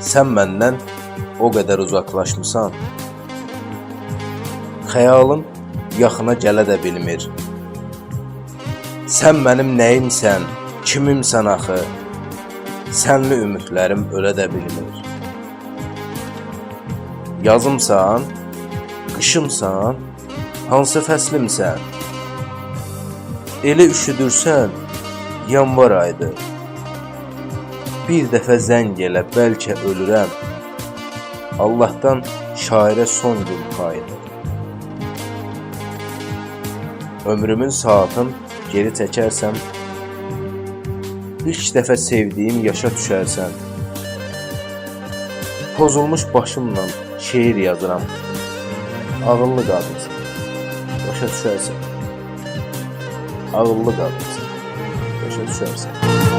Sən məndən o qədər uzaqlaşmısan, xəyalım yaxına gələ də bilmir. Sən mənim nəyimsən, kimimsən axı, sənli ümidlərim ölə də bilmir. Yazımsan, qışımsan, hansı fəslimsən? Elə üşüdürsən, yanvar aydır. Bir dəfə zəng elə, bəlkə ölürəm. Allahdan şairə son gün payıdır. Ömrümün saatın geri çəkərsəm, ilk dəfə sevdiyim yaşa düşərsən. Pozulmuş başımla şeir yazıram. Ağıllı qadınsın, başa düşərsən. Ağıllı qadınsın, başa düşərsən.